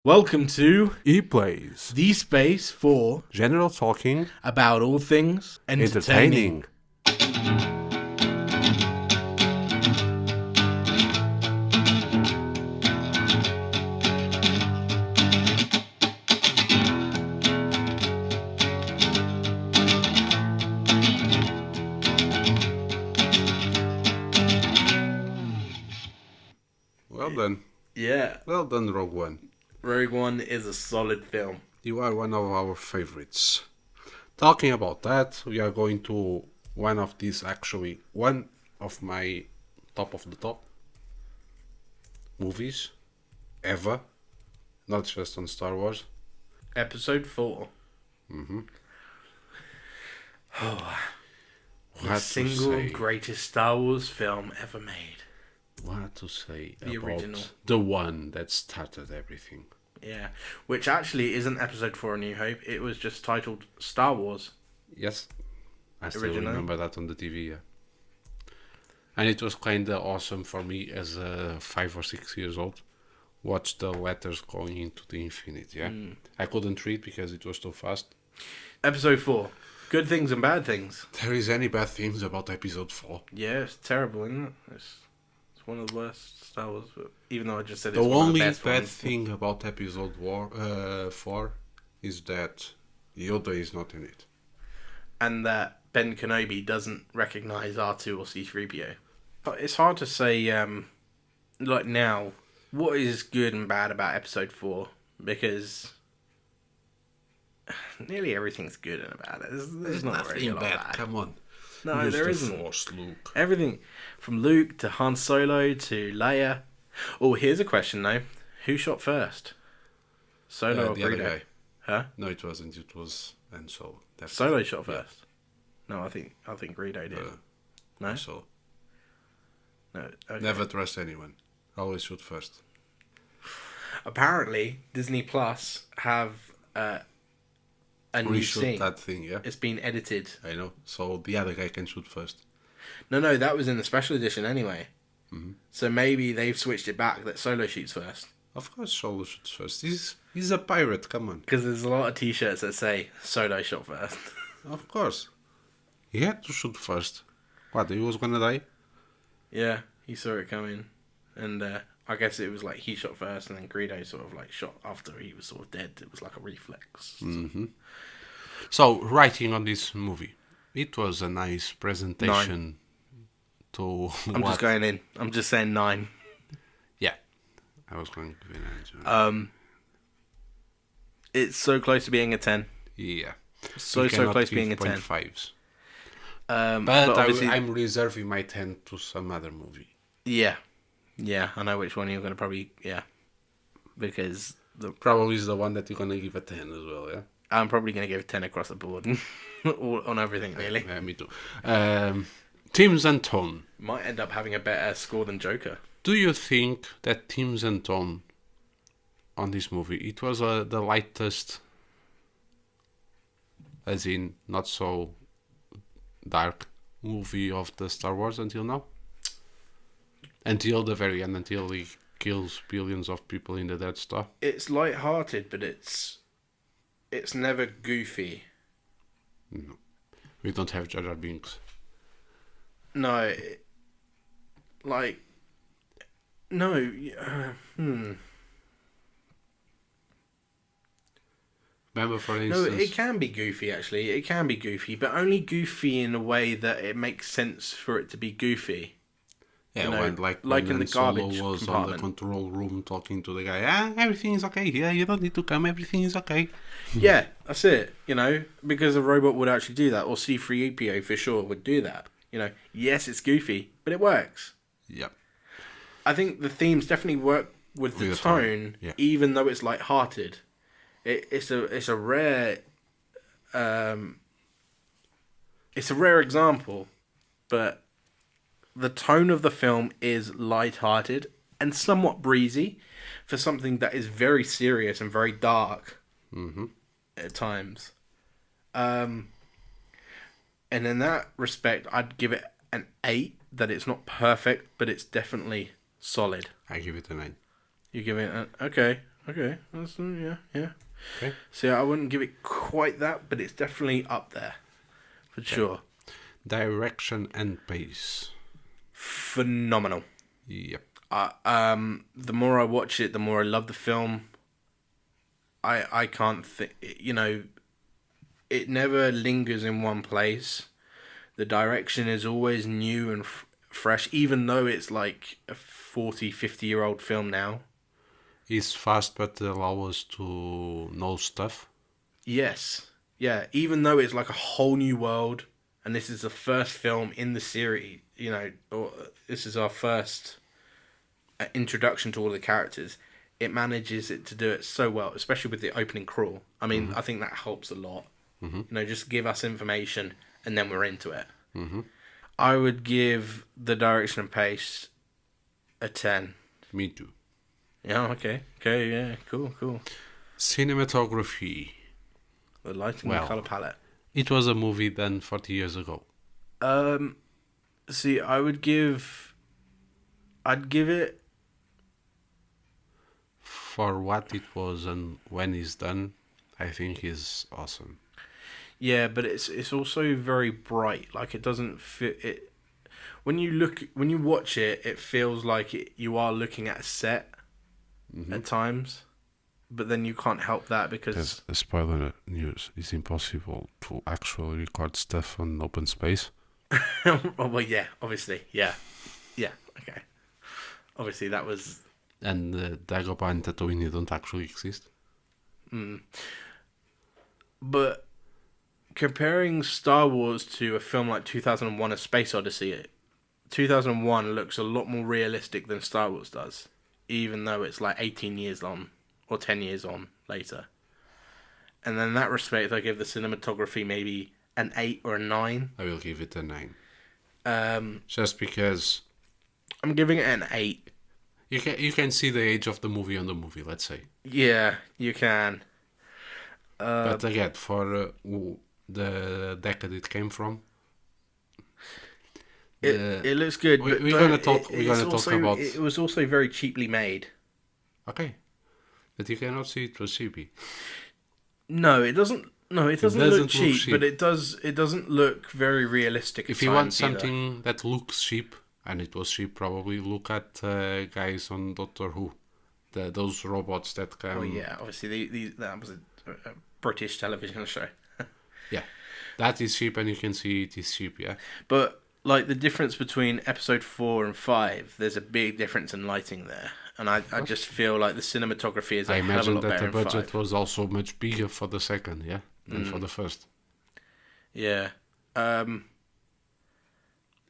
Welcome to EPLACE. the space for General talking, about all things entertaining. Well done. Yeah, Well done, Rogue One. Rogue One is a solid film. You are one of our favorites. Talking about that, we are going to one of my top of the top movies ever, not just on Star Wars. Episode 4. The single greatest Star Wars film ever made. What to say The about original. the one that started everything? Yeah, which actually isn't Episode 4 A New Hope. It was just titled Star Wars. Yes, I still Original. remember that on the TV. Yeah, and it was kind of awesome for me as 5 or 6 years old. Watch the letters going into the infinite. Yeah, I couldn't read because it was too fast. Episode 4. Good things and bad things. There is any bad things about episode 4? Yeah, it's terrible, isn't it? It's one of the worst Star Wars, but even though I just said it's The one of only the best bad ones. thing about episode 4 is that Yoda is not in it. And that Ben Kenobi doesn't recognize R2 or C-3PO. But it's hard to say, like now, what is good and bad about Episode 4, because nearly everything's good and bad. There's not really a lot of bad. Come on. No, Use there the isn't. Force, Luke. Everything from Luke to Han Solo to Leia. Oh, here's a question though: who shot first, Solo or The other Greedo? guy. Huh? No, it wasn't. It was Han Solo. Definitely. Solo shot first. No, I think Greedo did. No, So no. Okay. never trust anyone. Always shoot first. Apparently, Disney Plus have a new Reshoot scene. that thing, yeah. It's been edited. I know. So the other guy can shoot first. No, that was in the special edition anyway. Mm-hmm. So maybe they've switched it back that Solo shoots first. Of course, Solo shoots first. He's a pirate. Come on. Because there's a lot of T-shirts that say Solo shot first. Of course. He had to shoot first. What? He was gonna die. Yeah, he saw it coming, and I guess it was like he shot first, and then Greedo sort of like shot after he was sort of dead. It was like a reflex. Mm-hmm. So writing on this movie, it was a nice presentation. To I'm just going in. I'm just saying 9. Yeah, I was going to give it an answer. It's so close to being a 10. Yeah. So close to being a 10. 5s. But obviously, I'm reserving my 10 to some other movie. yeah, I know which one you're going to probably because Probably is the one that you're gonna give a 10 as well. Yeah. I'm probably going to give it 10 across the board, on everything really. Yeah, me too. Themes and tone. Might end up having a better score than Joker. Do you think that themes and tone on this movie, it was the lightest, as in not so dark movie of the Star Wars until now? Until the very end, until he kills billions of people in the Death Star? It's light-hearted, but it's never goofy. No. We don't have Jar Jar Binks. No, Remember, for No, instance... it can be goofy, actually. It can be goofy, but only goofy in a way that it makes sense for it to be goofy. Yeah, you know, when like in Han the Solo garbage was compartment. on the control room talking to the guy. Everything is okay. Yeah, you don't need to come. Everything is okay. Yeah, that's it. Because a robot would actually do that, or C-3PO for sure would do that. Yes, it's goofy, but it works. Yeah. I think the themes definitely work with the tone, yeah. even though it's light-hearted. It's a rare example, but the tone of the film is light-hearted and somewhat breezy for something that is very serious and very dark at times. And in that respect, I'd give it an 8, that it's not perfect, but it's definitely solid. I give it a 9. You give it an... Okay, Okay. That's, yeah. Okay. So I wouldn't give it quite that, but it's definitely up there for sure. Direction and pace. Phenomenal. Yep. The more I watch it, the more I love the film. I can't think. It never lingers in one place. The direction is always new and fresh, even though it's like a 40, 50-year-old film now. It's fast, but allow us to know stuff. Yes. Yeah, even though it's like a whole new world, and this is the first film in the series, or this is our first introduction to all the characters, it manages it to do it so well, especially with the opening crawl. I mean, I think that helps a lot. Just give us information, and then we're into it. I would give the direction and pace a 10. Me too. Yeah, okay, yeah, cool. Cinematography. The lighting and color palette. It was a movie done 40 years ago. See, I'd give it, For what it was and when it's done, I think is awesome. yeah, but it's also very bright. Like it doesn't fit it. When you watch it, it feels like you are looking at a set at times, but then you can't help that because As a spoiler news, it's impossible to actually record stuff on open space. oh, well, yeah, obviously, yeah, okay. Obviously, that was. And Dagobah and Tatooine don't actually exist. But comparing Star Wars to a film like 2001: A Space Odyssey, 2001 looks a lot more realistic than Star Wars does, even though it's like 18 years on or 10 years on later. And in that respect, I give the cinematography maybe an 8 or a 9. I will give it a 9. Just because I'm giving it an 8. you can see the age of the movie on the movie, let's say. Yeah, you can. But again, for the decade it came from, it looks good. We're gonna talk. We're gonna talk about. It was also very cheaply made. Okay, but you cannot see it was cheapy. No, it doesn't. No, it doesn't look look cheap, cheap. but it does. It doesn't look very realistic. If you want something that looks cheap, and it was cheap, probably look at guys on Doctor Who, those robots that come. Oh yeah, obviously that was a British television show. Yeah, that is cheap, and you can see it is cheap. Yeah, but like the difference between episode 4 and 5, there's a big difference in lighting there, and I just feel like the cinematography is. I hell of a imagine lot that better the in budget 5. was also much bigger for the second, yeah, than for the first. Yeah.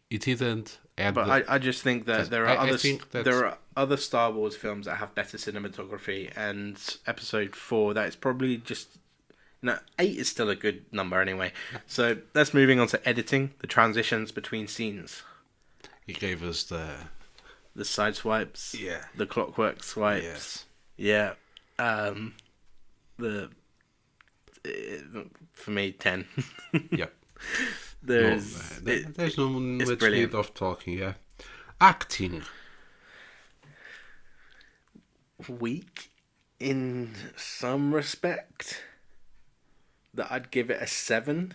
It didn't add. But I just think that there are I think that there are other Star Wars films that have better cinematography, and episode 4 that is probably just 8 is still a good number anyway. So let's moving on to editing, the transitions between scenes, He gave us the side swipes, Yeah. the clockwork swipes, Yes. yeah, for me 10. Yeah. There's There's no much brilliant. need of talking, yeah. Acting. weak in some respect. That I'd give it a 7.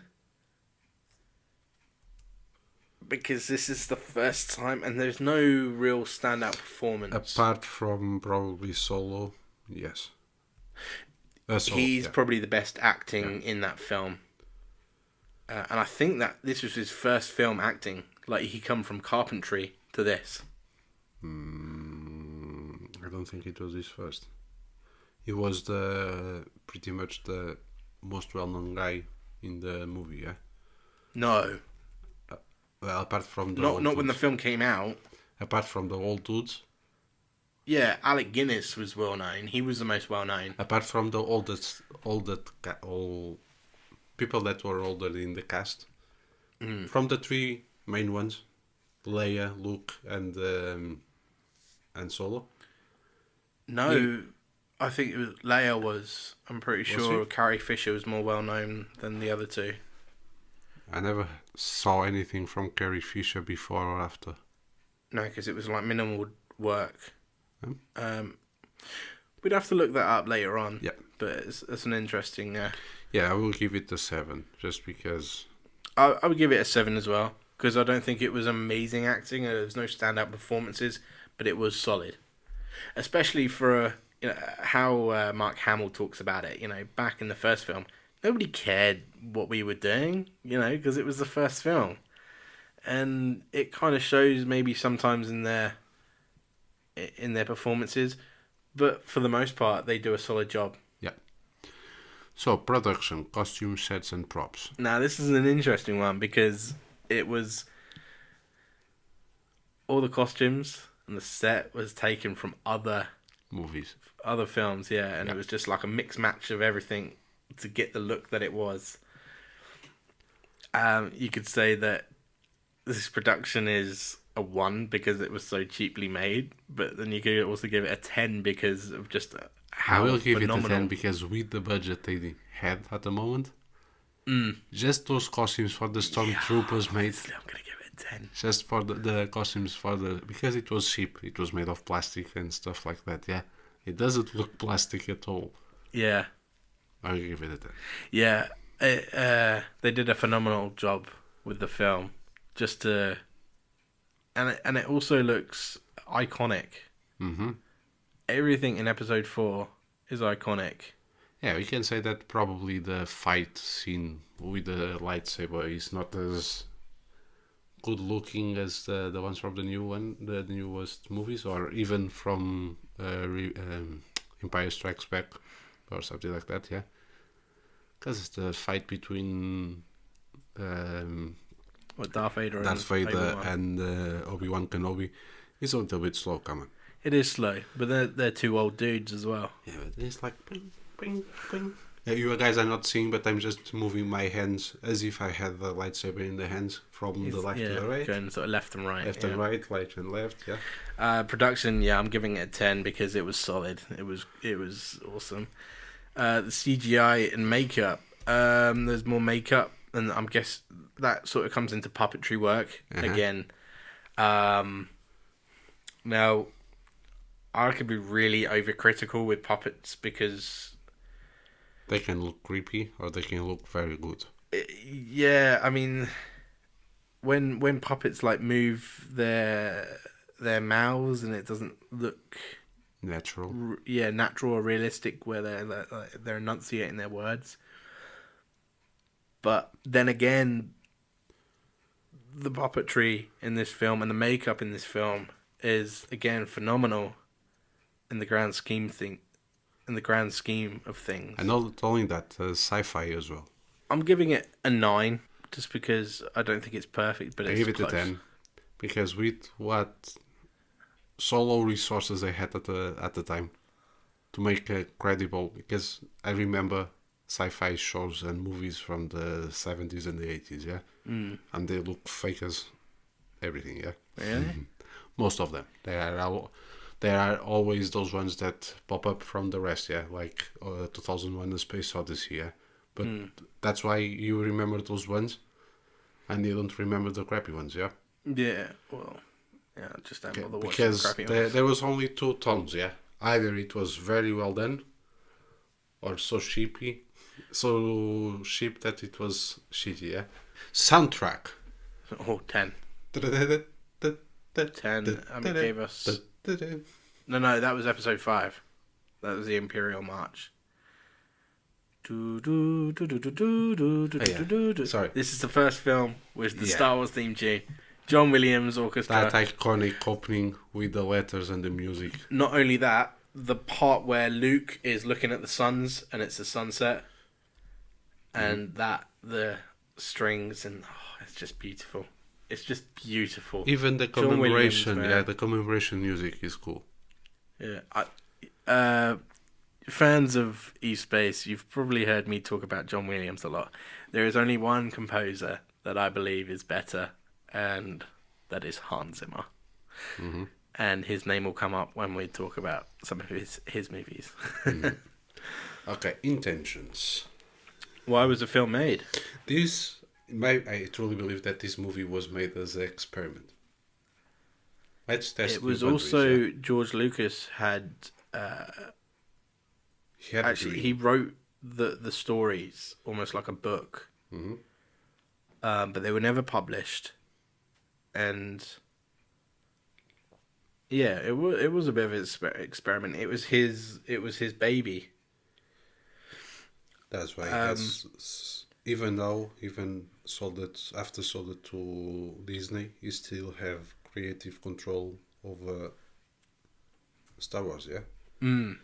Because this is the first time, and there's no real standout performance. Apart from probably Solo, yes. Solo, He's yeah. probably the best acting in that film. And I think that this was his first film acting. Like, he come from carpentry to this. I don't think it was his first. He was pretty much the most well-known guy in the movie, yeah? No. Well, apart from the Not when the film came out. Apart from the old dudes. Yeah, Alec Guinness was well known. He was the most well known. Apart from the old people that were older in the cast. From the 3 main ones, Leia, Luke, and Solo. No, I think it was Leia was. I'm pretty sure she? Carrie Fisher was more well known than the other 2. I never saw anything from Carrie Fisher before or after. No, because it was like minimal work. Hmm? We'd have to look that up later on. Yeah. But it's an interesting... Yeah, I will give it a 7, just because... I would give it a 7 as well, because I don't think it was amazing acting. There was no standout performances, but it was solid. Especially for how Mark Hamill talks about it. Back in the first film, nobody cared what we were doing, because it was the first film. And it kind of shows maybe sometimes in their performances, but for the most part, they do a solid job. Yeah. So, production, costume, sets, and props. Now, this is an interesting one because it was all the costumes and the set was taken from other films, and it was just like a mix match of everything to get the look that it was. You could say that this production is a 1 because it was so cheaply made, but then you could also give it a 10 because of just how I will give phenomenal. it a 10 because with the budget they had at the moment, just those costumes for the stormtroopers made. I'm gonna give it a 10. Just for the costumes because it was cheap, it was made of plastic and stuff like that. Yeah, it doesn't look plastic at all. Yeah, I'll give it a 10. Yeah, they did a phenomenal job with the film. And it also looks iconic. Mm-hmm. Everything in episode 4 is iconic. Yeah, we can say that probably the fight scene with the lightsaber is not as good looking as the ones from the newest movies, or even from Empire Strikes Back or something like that. Yeah, because it's the fight between Darth Vader and Obi-Wan Kenobi is a little bit slow coming. It is slow, but they're two old dudes as well. Yeah, but it's like ping, ping, ping. You guys are not seeing, but I'm just moving my hands as if I had the lightsaber in the hands from the left to the right. Going sort of left and right. Left and right, right and left, yeah. Production, I'm giving it a 10 because it was solid. It was awesome. The CGI and makeup, there's more makeup, and I guess that sort of comes into puppetry work again. Now, I could be really overcritical with puppets because they can look creepy or they can look very good. Yeah, I mean, when puppets like move their mouths and it doesn't look natural. Natural or realistic, where they're enunciating their words. But then again, the puppetry in this film and the makeup in this film is again phenomenal in the grand scheme of things. And not only that, sci-fi as well. I'm giving it a 9 just because I don't think it's perfect, but it's I give it close. a 10 because with what solo resources they had at the time to make a credible, because I remember sci-fi shows and movies from the 70s and the 80s, yeah? And they look fake as everything, yeah? Really? Most of them. There are always those ones that pop up from the rest, yeah? Like 2001 A Space Odyssey, yeah? But that's why you remember those ones and you don't remember the crappy ones, yeah? Yeah, well, yeah, just don't bother watching because the crappy ones. There was only two tones, yeah? Either it was very well done or so cheap that it was shitty, yeah? Soundtrack. Oh, 10. 10. It gave us... No, that was episode 5. That was the Imperial March. Sorry. This is the first film with the Star Wars theme tune. John Williams Orchestra. That iconic opening with the letters and the music. Not only that, the part where Luke is looking at the suns and it's a sunset. And the strings and it's just beautiful. It's just beautiful. Even the commemoration, the commemoration music is cool. Yeah, fans of EPLACE, you've probably heard me talk about John Williams a lot. There is only one composer that I believe is better, and that is Hans Zimmer. Mm-hmm. And his name will come up when we talk about some of his movies. Mm-hmm. Okay, intentions. Why was the film made? I truly believe that this movie was made as an experiment. Let's test. It was also George Lucas had He had a Actually, dream. he wrote the stories almost like a book, but they were never published. And yeah, it was a bit of an experiment. It was his baby. That's why he has, even sold it after sold it to Disney, he still have creative control over Star Wars. Yeah. Mm.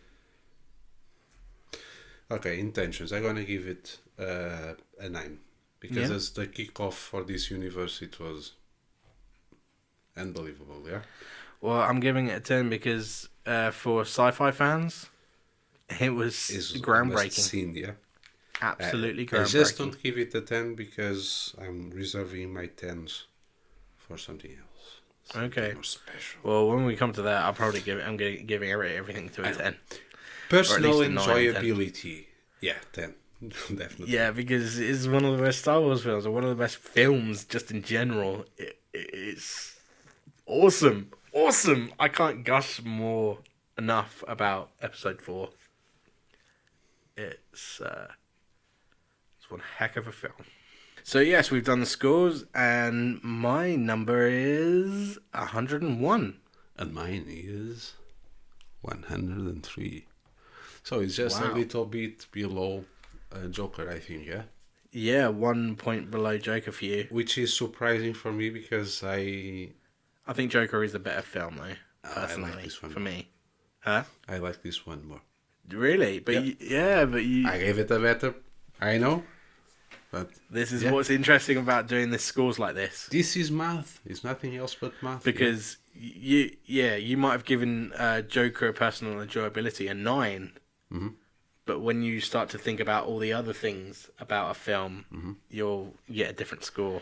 Okay, intentions. I'm gonna give it a 9 because as the kickoff for this universe, it was unbelievable. Yeah. Well, I'm giving it a 10 because for sci-fi fans, it was Is groundbreaking. scene, yeah. Absolutely I groundbreaking. just don't give it a 10 because I'm reserving my 10s for something else. Okay. More special. Well, when we come to that, I'll probably giving everything to a 10. Personal Or at least a 9 and 10. enjoyability. Yeah, 10. Definitely. Yeah, because it's one of the best Star Wars films, or one of the best films just in general. It's awesome. Awesome. I can't gush more enough about Episode 4. It's one heck of a film. So yes, we've done the scores, and my number is 101. And mine is 103. So it's just Wow. a little bit below Joker, I think, yeah? Yeah, 1 point below Joker for you. Which is surprising for me because I think Joker is the better film, though. I Personally, like this one for more. me. Huh? I like this one more. Really? But Yep. but you. I gave it a better, I know, but This is what's interesting about doing the scores like this. this is math. It's nothing else but math. Because you might have given Joker personal enjoyability a 9, but when you start to think about all the other things about a film, you'll get a different score.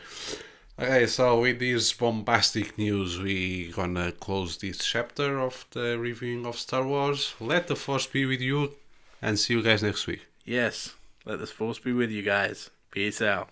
Okay, so with this bombastic news, we gonna close this chapter of the reviewing of Star Wars. Let the Force be with you, and see you guys next week. Yes, let this force be with you guys. Peace out.